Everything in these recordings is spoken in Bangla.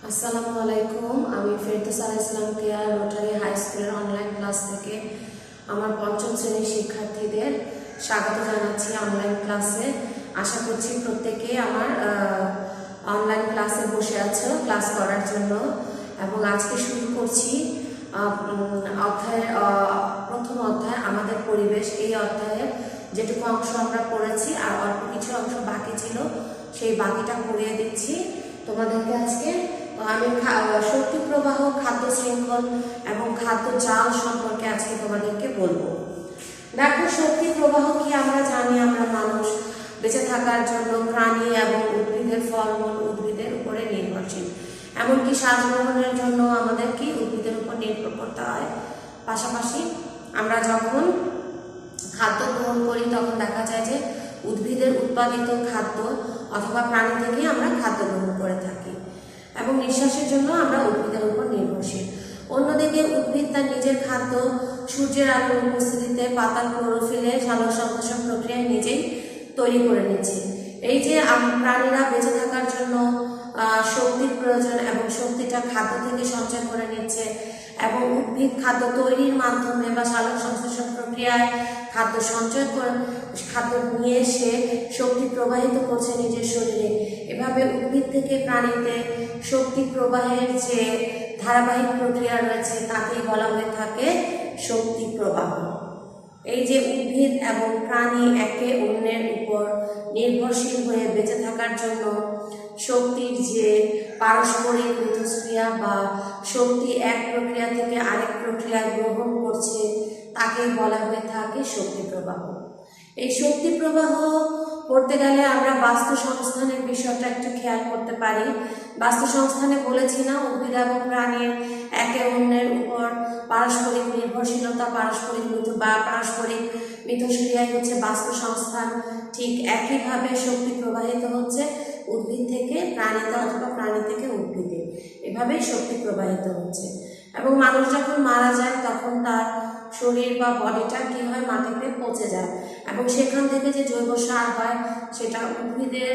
আসসালামু আলাইকুম। আমি ফেরদৌস ইসলাম কেয়ার রোটারি হাই স্কুলের অনলাইন ক্লাস থেকে আমার পঞ্চম শ্রেণীর শিক্ষার্থীদের স্বাগত জানাচ্ছি অনলাইন ক্লাসে। আশা করছি প্রত্যেকে আমার অনলাইন ক্লাসে বসে আছো ক্লাস করার জন্য। এবং আজকে শুরু করছি প্রথম অধ্যায় আমাদের পরিবেশ। এই অধ্যায়ের যেটুকু অংশ আমরা পড়েছি আর অল্প কিছু অংশ বাকি ছিল, সেই বাকিটা পড়িয়ে দিচ্ছি তোমাদেরকে আজকে। আমি শক্তি প্রবাহ, খাদ্য শৃঙ্খল এবং খাদ্য জাল সম্পর্কে আজকে তোমাদেরকে বলবো। দেখো, শক্তি প্রবাহ কি আমরা জানি। আমরা মানুষ বেঁচে থাকার জন্য প্রাণী এবং উদ্ভিদের ফলমূল উদ্ভিদের উপরে নির্ভরশীল। এমনকি শ্বাস গ্রহণের জন্য আমাদের কি উদ্ভিদের উপর নির্ভর করতে হয়। পাশাপাশি আমরা যখন খাদ্য গ্রহণ করি তখন দেখা যায় যে উদ্ভিদের উৎপাদিত খাদ্য অথবা প্রাণী থেকে আমরা খাদ্য গ্রহণ করে থাকি এবং নিঃশ্বাসের জন্য আমরা উদ্ভিদের উপর নির্ভরশীল। অন্যদিকে উদ্ভিদ তার নিজের খাদ্য সূর্যের আলোর উপস্থিতিতে পাতার ক্লোরোফিলে সালোক সংশ্লেষণ প্রক্রিয়ায় নিজেই তৈরি করে নিচ্ছে। এই যে প্রাণীরা বেঁচে থাকার জন্য শক্তির প্রয়োজন এবং শক্তিটা খাদ্য থেকে সঞ্চয় করে নিচ্ছে, এবং উদ্ভিদ খাদ্য তৈরির মাধ্যমে বা সালোক সংশ্লেষণ প্রক্রিয়ায় খাদ্য সঞ্চয় করে খাদ্য নিয়ে এসে শক্তি প্রবাহিত করছে নিজের শরীরে। এভাবে উদ্ভিদ থেকে প্রাণীতে শক্তি প্রবাহের যে ধারাবাহিক প্রক্রিয়া রয়েছে তাকেই বলা হয়ে থাকে শক্তি প্রবাহ। এই যে উদ্ভিদ এবং প্রাণী একে অন্যের উপর নির্ভরশীল হয়ে বেঁচে থাকার জন্য শক্তির যে পারস্পরিক মিথস্ক্রিয়া বা শক্তি এক প্রক্রিয়া থেকে আরেক প্রক্রিয়ায় গ্রহণ করছে তাকেই বলা হয়ে থাকে শক্তি প্রবাহ। এই শক্তি প্রবাহ পড়তে গেলে আমরা বাস্তু সংস্থানের বিষয়টা একটু খেয়াল করতে পারি। বাস্তু সংস্থানে বলেছি না, উদ্ভিদ এবং প্রাণীর একে অন্যের উপর পারস্পরিক নির্ভরশীলতা, পারস্পরিক মিথস্ক্রিয়াই হচ্ছে বাস্তু সংস্থান। ঠিক একইভাবে শক্তি প্রবাহিত হচ্ছে উদ্ভিদ থেকে প্রাণীতে অথবা প্রাণী থেকে উদ্ভিদে, এভাবেই শক্তি প্রবাহিত হচ্ছে। এবং মানুষ যখন মারা যায় তখন তার শরীর বা বডিটা কি হয়, মাটিতে পচে যায় এবং সেখান থেকে যে জৈব সার হয় সেটা উদ্ভিদের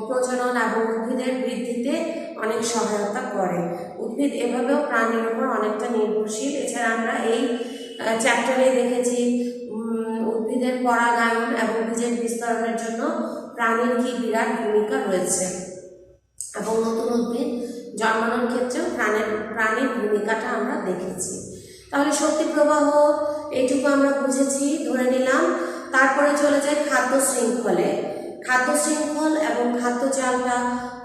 প্রজনন এবং উদ্ভিদের বৃদ্ধিতে অনেক সহায়তা করে। উদ্ভিদ এভাবেও প্রাণীর উপর অনেকটা নির্ভরশীল। এছাড়া আমরা এই চ্যাপ্টারে দেখেছি উদ্ভিদের পরাগায়ন এবং বীজের বিস্তরণের জন্য প্রাণীর কি বিরাট ভূমিকা রয়েছে, এবং নতুন উদ্ভিদ জন্মানোর ক্ষেত্রেও প্রাণীর ভূমিকাটা আমরা দেখেছি। তাহলে শক্তি প্রবাহ এইটুকু আমরা বুঝেছি, ধরে নিলাম। তারপরে চলে যায় খাদ্য শৃঙ্খলে। খাদ্য শৃঙ্খল এবং খাদ্য জালটা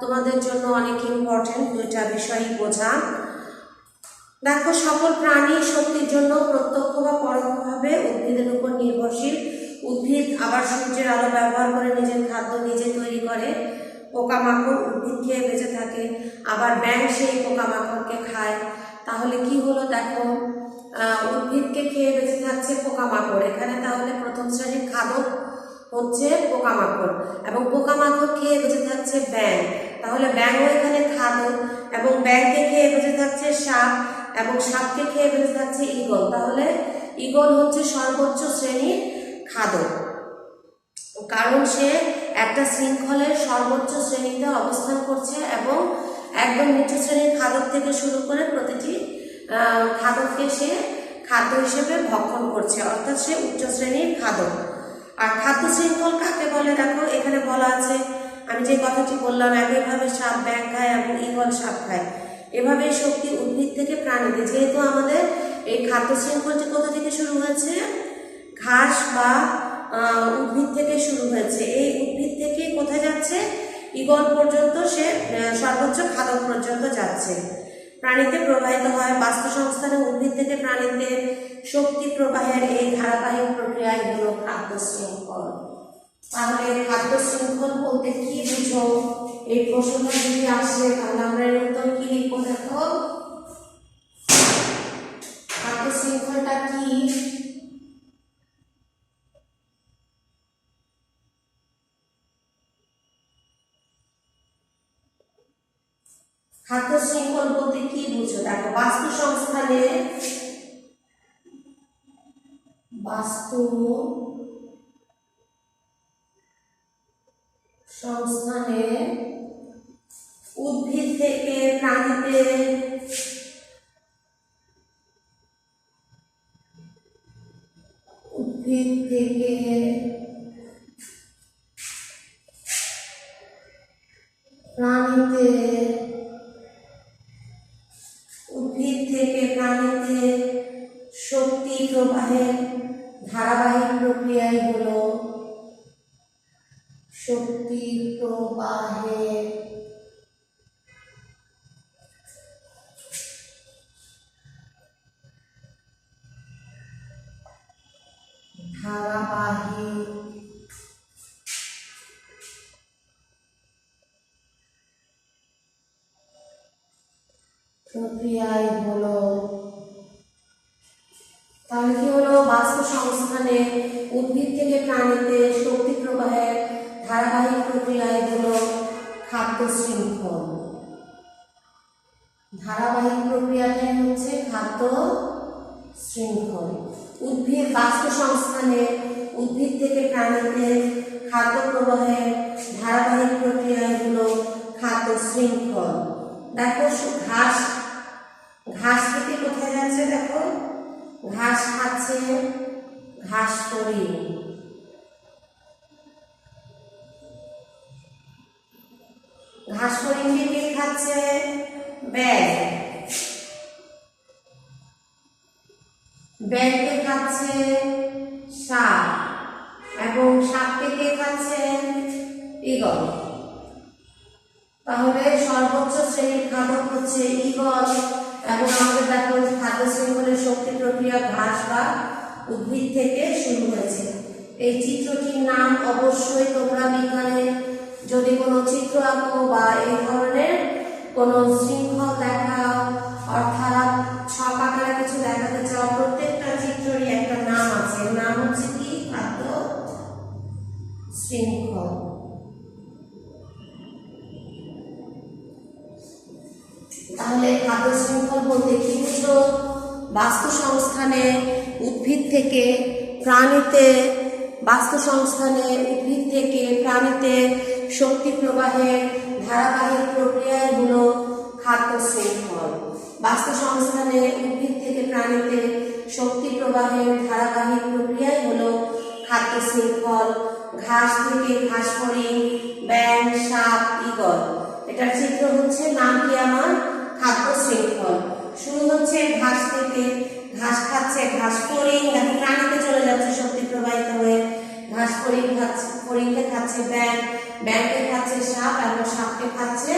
তোমাদের জন্য অনেক ইম্পর্টেন্ট, দুইটা বিষয়ই বোঝা। দেখো, সকল প্রাণী শক্তির জন্য প্রত্যক্ষ বা পরোক্ষভাবে উদ্ভিদের উপর নির্ভরশীল। উদ্ভিদ আবার সূর্যের আলো ব্যবহার করে নিজের খাদ্য নিজে তৈরি করে। পোকামাকড় উদ্ভিদ খেয়ে বেঁচে থাকে, আবার ব্যাঙ সেই পোকামাকড়কে খায়। তাহলে কি হলো, দেখো, উদ্ভিদকে খেয়ে বেঁচে থাকছে পোকামাকড়। এখানে তাহলে প্রথম শ্রেণীর খাদক হচ্ছে পোকামাকড়, এবং পোকামাকড় খেয়ে বেঁচে থাকছে ব্যাঙ। তাহলে ব্যাঙও এখানে খাদক, এবং ব্যাঙকে খেয়ে বেঁচে থাকছে সাপ, এবং সাপকে খেয়ে বেঁচে থাকছে ঈগল। তাহলে ঈগল হচ্ছে সর্বোচ্চ শ্রেণীর খাদক, কারণ সে একটা শৃঙ্খলের সর্বোচ্চ শ্রেণীতে অবস্থান করছে এবং একদম নিচু শ্রেণীর খাদক থেকে শুরু করে প্রতিটি খাদককে সে খাদ্য হিসেবে ভক্ষণ করছে, অর্থাৎ সে উচ্চ শ্রেণীর খাদক। আর খাদ্য শৃঙ্খল কাকে বলে, দেখো এখানে বলা আছে, আমি যে কথাটি বললাম, একইভাবে সাপ ব্যাঙ খায় এবং ঈগল সাপ খায়। এভাবে শক্তি উদ্ভিদ থেকে প্রাণীতে, যেহেতু আমাদের এই খাদ্য শৃঙ্খলটি কোথা থেকে শুরু হয়েছে, ঘাস বা উদ্ভিদ থেকে শুরু হয়েছে। এই উদ্ভিদ থেকে কোথায় যাচ্ছে, ঈগল পর্যন্ত, সে সর্বোচ্চ খাদক পর্যন্ত যাচ্ছে, প্রাণীতে প্রবাহিত হয়। বাস্তু সংস্থানে উদ্ভিদ থেকে প্রাণীতে শক্তি প্রবাহের এই ধারাবাহিক প্রক্রিয়ায় হলো খাদ্য শৃঙ্খল। তাহলে খাদ্য শৃঙ্খল বলতে কি বুঝো, এই প্রশ্নটা যদি আসে তাহলে আমরা এর উত্তর কি লিখবো, দেখো, খাদ্য শৃঙ্খলটা কি? খাদ্য শৃঙ্খল বলতে কি বুঝো, দেখো, বাস্তু সংস্থানে উদ্ভিদ থেকে প্রাণীতে উদ্ভিদ থেকে প্রাণীতে শক্তি প্রবাহের ধারাবাহিক প্রক্রিয়াই হলো শক্তি প্রবাহের ধারাবাহিক প্রক্রিয়াই হলো, তাহলে কি হলো, বাস্তু সংস্থানে উদ্ভিদ থেকে প্রাণীতে শক্তি প্রবাহের ধারাবাহিক প্রক্রিয়ায় হলো খাদ্য শৃঙ্খল। ধারাবাহিক প্রক্রিয়াটাই হচ্ছে খাদ্য শৃঙ্খল। উদ্ভিদ বাস্তু সংস্থানে উদ্ভিদ থেকে প্রাণীতে খাদ্য প্রবাহের ধারাবাহিক প্রক্রিয়ায় হলো খাদ্য শৃঙ্খল। দেখো ঘাস থেকে কোথায় যাচ্ছে, দেখো ঘাস খাচ্ছে ঘাস ফড়িং, ঘাস ফড়িংকে কে খাচ্ছে, ব্যাঙ, ব্যাঙকে খাচ্ছে সাপ, এবং সাপকে কে খাচ্ছে, ঈগল। তাহলে সর্বোচ্চ শ্রেণীর খাদক হচ্ছে ঈগল। এবং আমাদের দেখো খাদ্য শৃঙ্খলের শক্তি প্রক্রিয়া ঘাস বা উদ্ভিদ থেকে শুরু হয়েছে। এই চিত্রটির নাম অবশ্যই তোমরা বিজ্ঞানে যদি কোনো চিত্র আঁকো বা এই ধরনের কোনো শৃঙ্খল দেখাও, অর্থাৎ ছক আকারে কিছু দেখাতে চাও, প্রত্যেকটা চিত্রেরই একটা নাম আছে। নাম হচ্ছে কি, খাদ্য শৃঙ্খল। তাহলে খাদ্য শৃঙ্খল বলতে কি বুঝো, বাস্তু সংস্থানে উদ্ভিদ থেকে প্রাণীতে শক্তি প্রবাহের ধারাবাহিক প্রক্রিয়ায় হলো খাদ্য শৃঙ্খল। বাস্তু সংস্থানে উদ্ভিদ থেকে প্রাণীতে শক্তি প্রবাহের ধারাবাহিক প্রক্রিয়ায় হলো খাদ্য শৃঙ্খল। ঘাস থেকে ঘাস ফড়িং, ব্যাঙ, সাপ, ঈগল, এটার চিত্র হচ্ছে, নাম কি আমার, খাদ্য শৃঙ্খল। শুরু হচ্ছে ঘাস থেকে, ঘাস খাচ্ছে ঘাস ফড়িং, এখন প্রাণীতে চলে যাচ্ছে শক্তি প্রবাহিত হয়ে, ঘাস ফড়িংকে খাচ্ছে ব্যাঙ, ব্যাঙকে খাচ্ছে সাপ, এবং সাপকে খাচ্ছে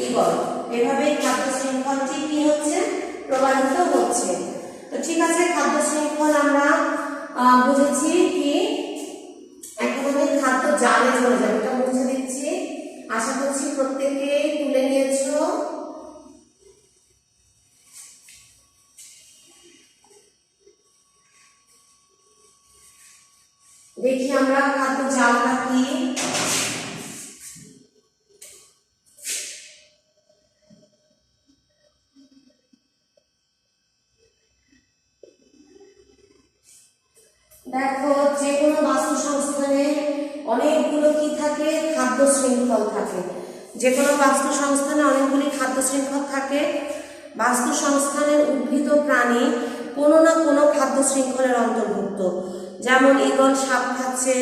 ঈগল। এভাবেই খাদ্য শৃঙ্খলটি কি হচ্ছে, প্রবাহিত হচ্ছে। তো ঠিক আছে, খাদ্য শৃঙ্খল আমরা বুঝেছি কি। এখন আমি খাদ্য জালে চলে যাবো, এটা বুঝে দিচ্ছি, আশা করছি প্রত্যেকেই তুলে নিয়েছো। দেখি আমরা খাদ্য জালটা কি। দেখো, যে কোনো বাস্তু সংস্থানে অনেকগুলো কি থাকে, খাদ্য শৃঙ্খল থাকে। যে কোনো বাস্তু সংস্থানে অনেকগুলি খাদ্য শৃঙ্খল থাকে। বাস্তু সংস্থানের উদ্ভিদ ও প্রাণী কোনো না কোনো খাদ্য শৃঙ্খলের অন্তর্ভুক্ত। যেমন ঈগল সাপ খাচ্ছে,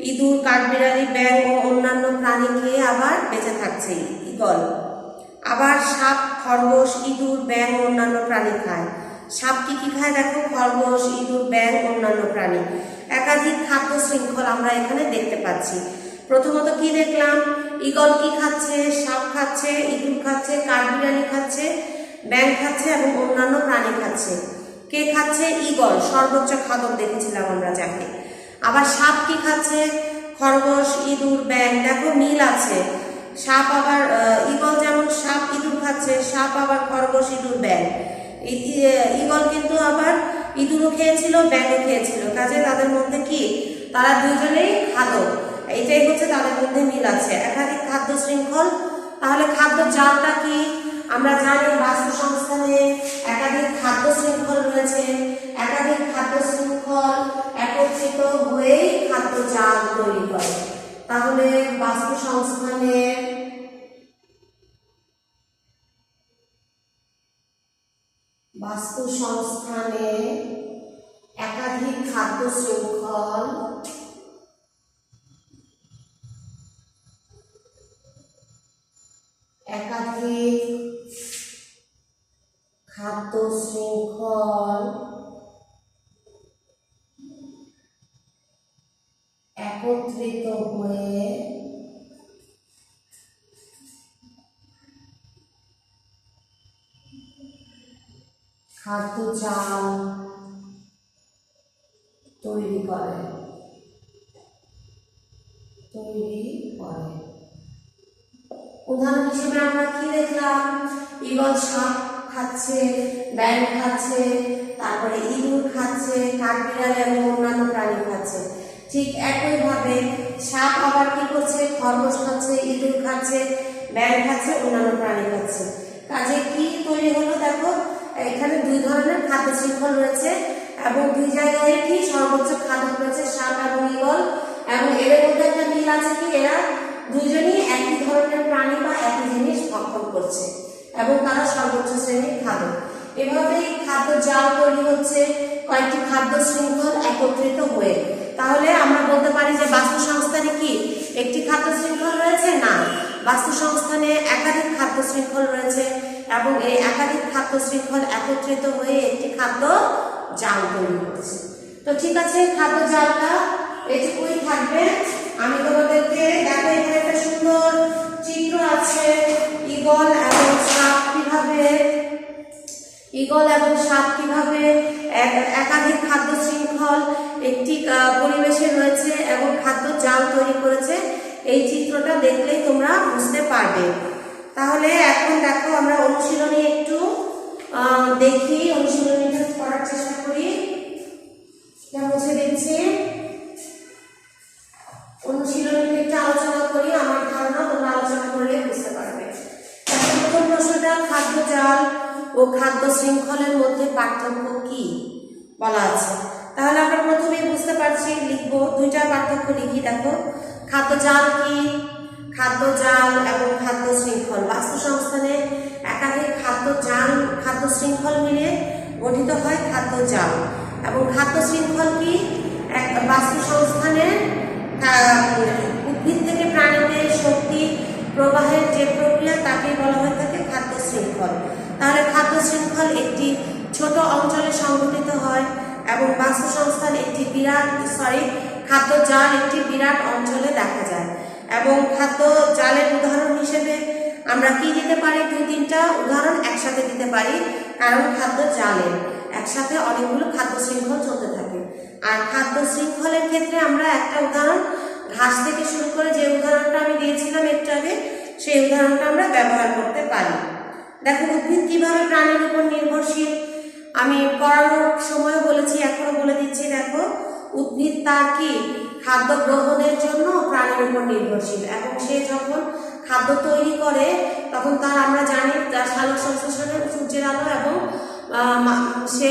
ইঁদুর, কাঠবিড়ালি, ব্যাঙ ও অন্যান্য প্রাণী খেয়ে আবার বেঁচে থাকছে ঈগল। আবার সাপ, খরগোশ, ইঁদুর, ব্যাঙ ও অন্যান্য প্রাণী খায়। সাপ কি কি খায়, দেখো খরগোশ, ইঁদুর, ব্যাঙ, অন্যান্য প্রাণী। একাধিক খাদ্য শৃঙ্খল আমরা এখানে দেখতে পাচ্ছি। প্রথমত কি দেখলাম, ঈগল কি খাচ্ছে, সাপ খাচ্ছে, ইঁদুর খাচ্ছে, কাঠবিড়ালি খাচ্ছে, ব্যাঙ খাচ্ছে এবং অন্যান্য প্রাণী খাচ্ছে। কে খাচ্ছে, ঈগল, সর্বোচ্চ খাদক দেখেছিলাম আমরা যাকে। আবার সাপ কি খাচ্ছে, খরগোশ, ইঁদুর, ব্যাঙ, দেখো মিল আছে। সাপ আবার ঈগল যেমন সাপ, ইঁদুর খাচ্ছে, সাপ আবার খরগোশ, ইঁদুর, ব্যাঙ। ঈগল কিন্তু আবার ইঁদুরও খেয়েছিল, ব্যাঙও খেয়েছিল, কাজে তাদের মধ্যে কি, তারা দুজনেই খাদক, এইটাই হচ্ছে তাদের মধ্যে মিল আছে। একাধিক খাদ্য শৃঙ্খল। তাহলে খাদ্য জালটা কি, আমরা জানি বাস্তু সংস্থানে একাধিক খাদ্য শৃঙ্খল রয়েছে। একাধিক খাদ্য শৃঙ্খল একত্রিত হয়েই খাদ্য জাল তৈরি করে। তাহলে বাস্তু সংস্থানে খাদ্য শৃঙ্খল একাধিক খাদ্য শৃঙ্খল একত্রিত হয়ে খাদ্য জাল তৈরি করে উদাহরণ হিসেবে আমরা কি দেখলাম, ঈগল সাপ খাচ্ছে, ব্যাঙ খাচ্ছে, তারপরে ইঁদুর খাচ্ছে, কাঠবিড়াল এবং অন্যান্য প্রাণী খাচ্ছে। ঠিক একইভাবে সাপ আবার কি করছে, খরগোশ খাচ্ছে, ইঁদুর খাচ্ছে, ব্যাঙ খাচ্ছে, অন্যান্য প্রাণী খাচ্ছে। কাজে কি তৈরি হলো দেখো, এখানে দুই ধরনের খাদ্য শৃঙ্খল রয়েছে এবং দুই জায়গায় কি সর্বোচ্চ খাদ্য রয়েছে সাপ এবং ঈগল, এবং এদের মধ্যে একটা মিল আছে কি এরা দুইজনই একই ধরনের প্রাণী বা একই জিনিস ভক্ষণ করছে এবং তারা সর্বোচ্চ শ্রেণীর খাদ্য। এভাবেই খাদ্য জাল তৈরি হচ্ছে কয়েকটি খাদ্য শৃঙ্খল একত্রিত হয়ে। তাহলে আমরা বলতে পারি যে বাস্তু সংস্থানে কি একটি খাদ্য শৃঙ্খল রয়েছে? না, বাস্তু সংস্থানে একাধিক খাদ্য শৃঙ্খল রয়েছে এবং এই একাধিক খাদ্য শৃঙ্খল একত্রিত হয়ে একটি খাদ্য জাল তৈরি করছে। তো ঠিক আছে, খাদ্য জালটা এইটুকুই থাকবে। আমি তোমাদেরকে দেখো এখানে একটা সুন্দর চিত্র আছে, ঈগল এবং সাপ কিভাবে একাধিক খাদ্য শৃঙ্খল একটি পরিবেশে রয়েছে এবং খাদ্য জাল তৈরি করেছে। এই চিত্রটা দেখলেই তোমরা বুঝতে পারবে। তাহলে এখন দেখো আমরা অনুশীলনী একটু দেখি, অনুশীলনীটা করার চেষ্টা করি। মুছে দিচ্ছি, অনুশীলনী একটু আলোচনা করি, আমার ধারণা তোমরা আলোচনা করলে বুঝতে পারবে। প্রথম প্রশ্নটা, খাদ্য জাল ও খাদ্য শৃঙ্খলের মধ্যে পার্থক্য কি বলা আছে। তাহলে আমরা প্রথমেই বুঝতে পারছি, লিখবো দুইটা পার্থক্য লিখি। দেখো, খাদ্য জাল কি, খাদ্য জাল এবং খাদ্য শৃঙ্খল। বাস্তু সংস্থানে একাধিক খাদ্য শৃঙ্খল মিলে গঠিত হয় খাদ্য জাল। এবং খাদ্য শৃঙ্খল কি, বাস্তু সংস্থানের উদ্ভিদ থেকে প্রাণীতে শক্তি প্রবাহের যে প্রক্রিয়া তাকে বলা হয়ে থাকে খাদ্য শৃঙ্খল। তাহলে খাদ্য শৃঙ্খল একটি ছোট অঞ্চলে সংঘটিত হয় এবং বাস্তু সংস্থান খাদ্য জাল একটি বিরাট অঞ্চলে দেখা যায়। এবং খাদ্য জালের উদাহরণ হিসেবে আমরা কি দিতে পারি, দুই তিনটা উদাহরণ একসাথে দিতে পারি, কারণ খাদ্য জালের একসাথে অনেকগুলো খাদ্য শৃঙ্খল চলতে থাকে। আর খাদ্য শৃঙ্খলের ক্ষেত্রে আমরা একটা উদাহরণ ঘাস থেকে শুরু করে যে উদাহরণটা আমি দিয়েছিলাম একটু আগে, সেই উদাহরণটা আমরা ব্যবহার করতে পারি। দেখো, উদ্ভিদ কিভাবে প্রাণীর উপর নির্ভরশীল, আমি পড়ানোর সময় বলেছি, এখনো বলে দিচ্ছি। দেখো, উদ্ভিদ তার কি খাদ্য গ্রহণের জন্য প্রাণীর উপর নির্ভরশীল এবং সে যখন খাদ্য তৈরি করে তখন আমরা জানি সালোক সংশ্লেষণে সূর্যের আলো এবং সে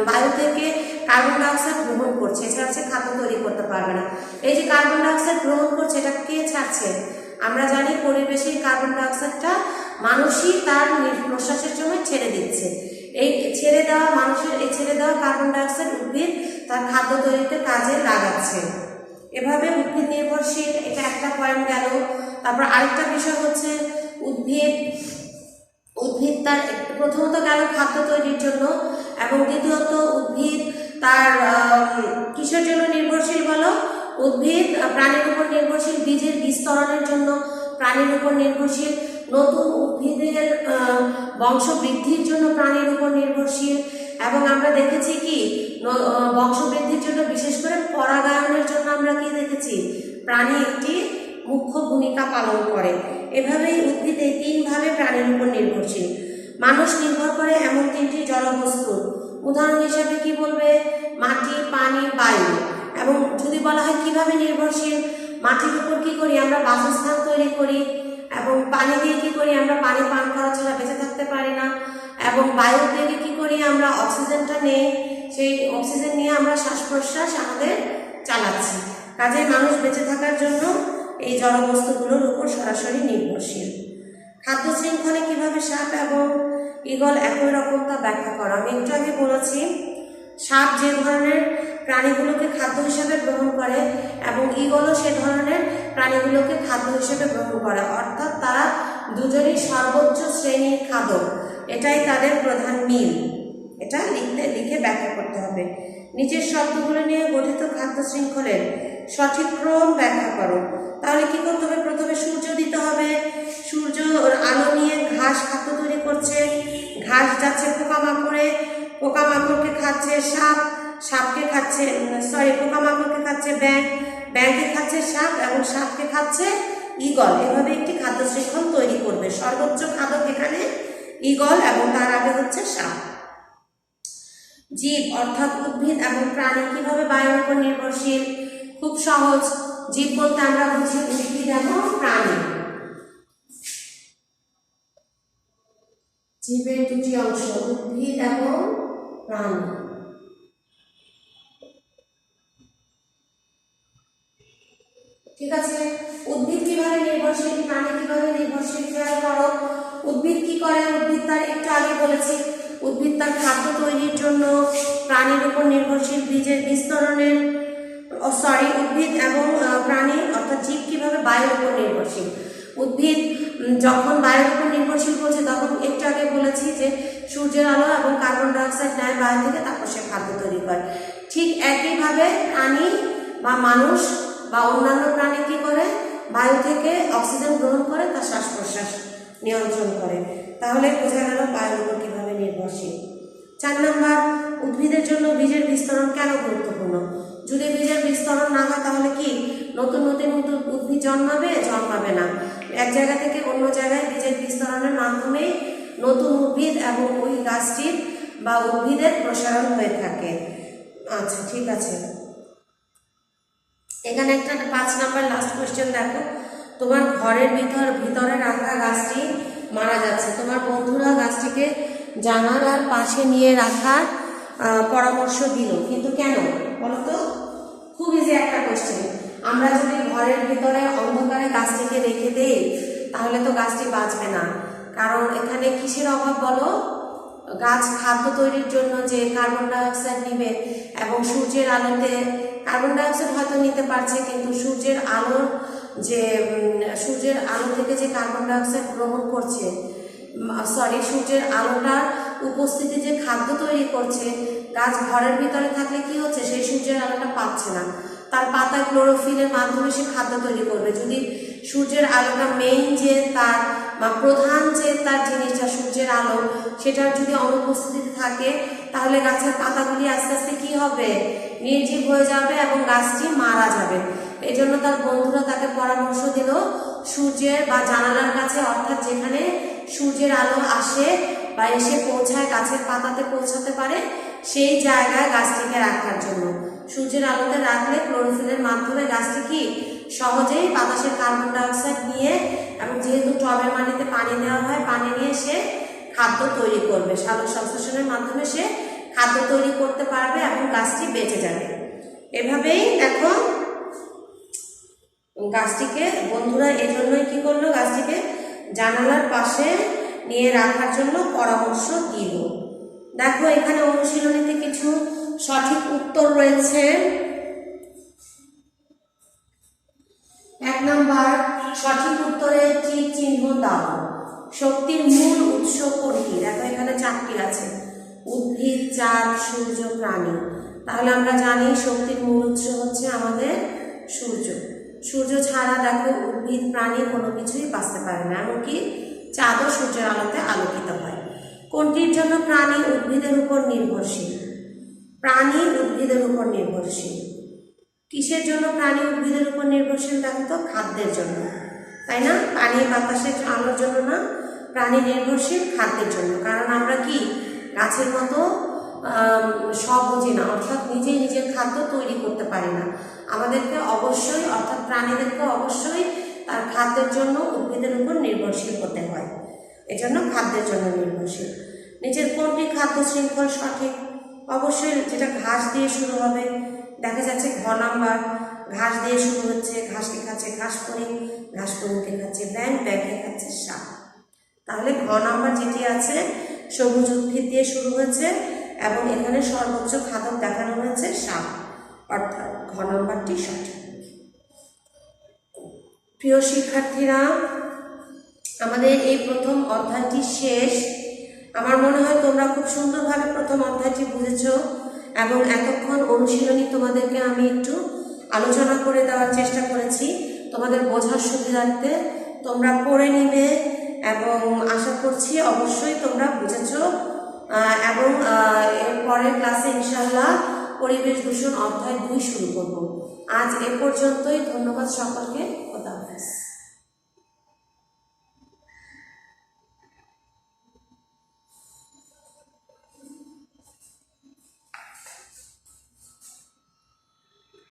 বায়ু থেকে কার্বন ডাইঅক্সাইড গ্রহণ করছে, এছাড়া সে খাদ্য তৈরি করতে পারবে না। এই যে কার্বন ডাইঅক্সাইড গ্রহণ করছে, এটা কে ছাড়ছে? আমরা জানি পরিবেশের কার্বন ডাইঅক্সাইডটা মানুষই তার প্রশ্বাসের জন্য ছেড়ে দিচ্ছে। এই ছেড়ে দেওয়া কার্বন ডাইঅক্সাইড উদ্ভিদ তার খাদ্য তৈরিতে কাজে লাগাচ্ছে। এভাবে উদ্ভিদ নির্ভরশীল, এটা একটা পয়েন্ট গেল। তারপর আরেকটা বিষয় হচ্ছে উদ্ভিদ তার প্রথমত গেল খাদ্য তৈরির জন্য, এবং দ্বিতীয়ত উদ্ভিদ তার কিসের জন্য নির্ভরশীল বলো? উদ্ভিদ প্রাণীর উপর নির্ভরশীল, বীজের বিস্তরণের জন্য প্রাণীর উপর নির্ভরশীল, নতুন উদ্ভিদের বংশ বৃদ্ধির জন্য প্রাণীর উপর নির্ভরশীল। এবং আমরা দেখেছি কি বংশ বৃদ্ধির জন্য, বিশেষ করে পরাগায়নের জন্য আমরা কি দেখেছি, প্রাণী একটি মুখ্য ভূমিকা পালন করে। এভাবেই উদ্ভিদ এই তিনভাবে প্রাণীর উপর নির্ভরশীল। মানুষ নির্ভর করে এমন তিনটি জড়বস্তু, উদাহরণ হিসেবে কি বলবে? মাটি, পানি, বায়ু। এবং যদি বলা হয় কিভাবে নির্ভরশীল, মাটির উপর কি করি আমরা? বাসস্থান তৈরি করি। এবং পানি দিয়ে কি করি আমরা? পানি পান করা ছাড়া বেঁচে থাকতে পারি না। এবং বায়ু থেকে কি করি আমরা? অক্সিজেনটা নেই, সেই অক্সিজেন নিয়ে আমরা শ্বাস প্রশ্বাস আমাদের চালাচ্ছি। কাজে মানুষ বেঁচে থাকার জন্য এই জড়বস্তুগুলোর উপর সরাসরি নির্ভরশীল। খাদ্য শৃঙ্খলে কিভাবে সাপ এবং ঈগল একই রকম তা ব্যাখ্যা করা। আমি একটু আগে বলেছি, সাপ যে ধরনের প্রাণীগুলোকে খাদ্য হিসেবে গ্রহণ করে এবং ঈগলও সে ধরনের প্রাণীগুলোকে খাদ্য হিসেবে গ্রহণ করে, অর্থাৎ তারা দুজনই সর্বোচ্চ শ্রেণীর খাদক। এটাই তাদের প্রধান মিল। এটা লিখে ব্যাখ্যা করতে হবে। নিচের শব্দগুলো নিয়ে গঠিত খাদ্য শৃঙ্খলের সঠিক ক্রম ব্যাখ্যা করো। তাহলে কি করতে হবে? প্রথমে সূর্য দিতে হবে। সূর্য আলো নিয়ে ঘাস খাদ্য তৈরি করছে, ঘাস যাচ্ছে পোকামাকড়ে, পোকামাকড়কে খাচ্ছে সাপ, সাপকে খাচ্ছে পোকামাকড়কে খাচ্ছে ব্যাঙ, ব্যাঙকে খাচ্ছে সাপ এবং সাপকে খাচ্ছে ঈগল। এভাবে একটি খাদ্য শৃঙ্খল তৈরি করবে। সর্বোচ্চ খাদক এখানে ঈগল এবং তার আগে হচ্ছে সাপ। জীব অর্থাৎ উদ্ভিদ এবং প্রাণী কিভাবে বায়ুর উপর নির্ভরশীল? খুব সহজ। জীব বলতে আমরা বুঝি উদ্ভিদ এবং প্রাণী। জীবের দুটি অংশ, উদ্ভিদ এবং প্রাণী। ঠিক আছে, উদ্ভিদ কিভাবে নির্ভরশীল, প্রাণী কিভাবে নির্ভরশীল খেয়াল করো। উদ্ভিদ কি করে? উদ্ভিদ তার একটু আগে বলেছি, উদ্ভিদ তার খাদ্য তৈরির জন্য প্রাণীর উপর নির্ভরশীল, বীজের বিস্তরণের উদ্ভিদ এবং প্রাণী অর্থাৎ জীব কিভাবে বায়ুর উপর নির্ভরশীল। উদ্ভিদ যখন বায়ুর উপর নির্ভরশীল বলছে তখন একটু আগে বলেছি যে সূর্যের আলো এবং কার্বন ডাইঅক্সাইড নেয় বায়ু থেকে, তারপর সে খাদ্য তৈরি করে। ঠিক একইভাবে প্রাণী বা মানুষ বা অন্যান্য প্রাণী কি করে? বায়ু থেকে অক্সিজেন গ্রহণ করে তার শ্বাস প্রশ্বাস নিয়ন্ত্রণ করে। তাহলে বোঝা গেল বায়ুর উপর কিভাবে নির্ভরশীল। 4 নম্বর, উদ্ভিদের জন্য বীজের বিস্তরণ কেন গুরুত্বপূর্ণ? যদি বীজের বিস্তরণ না হয় তাহলে কি নতুন নতুন উদ্ভিদ জন্মাবে না। এক জায়গা থেকে অন্য জায়গায় বীজের বিস্তরণের মাধ্যমে নতুন উদ্ভিদ এবং ওই গাছটির বা উদ্ভিদের প্রসারণ হয়ে থাকে। আচ্ছা, ঠিক আছে। এখানে একটা 5 নম্বর লাস্ট কোয়েশ্চেন দেখো। তোমার ঘরের ভিতরে রাখা গাছটি মারা যাচ্ছে, তোমার বন্ধুরা গাছটিকে জানালার পাশে নিয়ে রাখার পরামর্শ দিল, কিন্তু কেন বলো তো? খুব ইজি একটা কোয়েশ্চেন। আমরা যদি ঘরের ভিতরে অন্ধকারে গাছটিকে রেখে দেই তাহলে তো গাছটি বাঁচবে না। কারণ এখানে কিসের অভাব বলো? গাছ খাদ্য তৈরির জন্য যে কার্বন ডাইঅক্সাইড নিবে এবং সূর্যের আলোতে কার্বন ডাইঅক্সাইড হয়তো নিতে পারছে, কিন্তু সূর্যের আলো থেকে যে কার্বন ডাইঅক্সাইড গ্রহণ করছে, সূর্যের আলোটার উপস্থিতি যে খাদ্য তৈরি করছে, গাছ ঘরের ভিতরে থাকলে কি হচ্ছে? সেই সূর্যের আলোটা পাচ্ছে না, তার পাতায় ক্লোরোফিলের মাধ্যমে সে খাদ্য তৈরি করবে। যদি সূর্যের আলোটা মেইন যে তার বা প্রধান যে তার জিনিসটা সূর্যের আলো, সেটার যদি অনুপস্থিতি থাকে তাহলে গাছের পাতাগুলি আস্তে আস্তে কি হবে? নির্জীব হয়ে যাবে এবং গাছটি মারা যাবে। এই জন্য তার বন্ধুরা তাকে পরামর্শ দিল সূর্যের বা জানালার কাছে, অর্থাৎ যেখানে সূর্যের আলো আসে বা এসে পৌঁছায়, গাছের পাতাতে পৌঁছাতে পারে, সেই জায়গায় গাছটিকে রাখার জন্য। সূর্যের আলোতে রাখলে ক্লোরোফিলের মাধ্যমে গাছটি কি সহজেই বাতাসের কার্বন ডাইঅক্সাইড নিয়ে এবং যেহেতু টবের মাটিতে পানি দেওয়া হয়, পানি নিয়ে সে খাদ্য তৈরি করবে। সালোক সংশ্লেষণের মাধ্যমে সে খাদ্য তৈরি করতে পারবে এবং গাছটি বেঁচে যাবে। এভাবেই দেখো গাছটিকে বন্ধুরা এজন্যই কি করলো? গাছটিকে জানালার পাশে নিয়ে রাখার জন্য পরামর্শ দিল। দেখো এখানে অনুশীলনীতে কিছু সঠিক উত্তর রয়েছে। 1 নম্বর, সঠিক উত্তরে টিক চিহ্ন দাও। শক্তির মূল উৎস কোনটি? দেখো এখানে 4টি আছে, উদ্ভিদ, চাঁদ, সূর্য, প্রাণী। তাহলে আমরা জানি শক্তির মূল উৎস হচ্ছে আমাদের সূর্য। সূর্য ছাড়া দেখো উদ্ভিদ, প্রাণী কোনো কিছুই বাঁচতে পারে না, এমনকি চাঁদও সূর্যের আলোতে আলোকিত হয়। কোনটির জন্য প্রাণী উদ্ভিদের উপর নির্ভরশীল? প্রাণী উদ্ভিদের উপর নির্ভরশীল। কিসের জন্য প্রাণী উদ্ভিদের উপর নির্ভরশীল? দেখো তো খাদ্যের জন্য, তাই না? পানি বাতাসের আলোর জন্য না, প্রাণী নির্ভরশীল খাদ্যের জন্য। কারণ আমরা কি গাছের মতো সব বুঝি না, অর্থাৎ নিজের খাদ্য তৈরি করতে পারি না। আমাদেরকে অবশ্যই অর্থাৎ প্রাণীদেরকে অবশ্যই তার খাদ্যের জন্য উদ্ভিদের উপর নির্ভরশীল হতে হয়। এজন্য খাদ্যের জন্য নির্ভরশীল। নিচের কোনটি খাদ্য শৃঙ্খল সঠিক? অবশ্যই যেটা ঘাস দিয়ে শুরু হবে। দেখা যাচ্ছে ঘ নাম্বার, ঘাস দিয়ে শুরু হচ্ছে, ঘাসকে খাচ্ছে ঘাসফড়িং, ঘাসফড়িংকে খাচ্ছে ব্যাঙ, ব্যাঙকে খাচ্ছে সাপ। তাহলে ঘ নাম্বার যেটি আছে সবুজ উদ্ভিদ দিয়ে শুরু হয়েছে এবং এখানে সর্বোচ্চ খাদক দেখানো হয়েছে সাপ। অর্থাৎ ঘ নম্বরটি সঠিক। প্রিয় শিক্ষার্থীরা, আমাদের এই প্রথম অধ্যায়টি শেষ। আমার মনে হয় তোমরা খুব সুন্দরভাবে প্রথম অধ্যায়টি বুঝেছ এবং এতক্ষণ অনুশীলনী তোমাদেরকে আমি একটু আলোচনা করে দেওয়ার চেষ্টা করেছি তোমাদের বোঝার সুবিধার্থে। তোমরা পড়ে নিবে এবং আশা করছি অবশ্যই তোমরা বুঝেছ। এবং এর পরের ক্লাসে ইনশাআল্লাহ পরিবেশ দূষণ অধ্যায় 2 শুরু করব। আজ এ পর্যন্তই। ধন্যবাদ সকলকে। খোদা হাফেজ।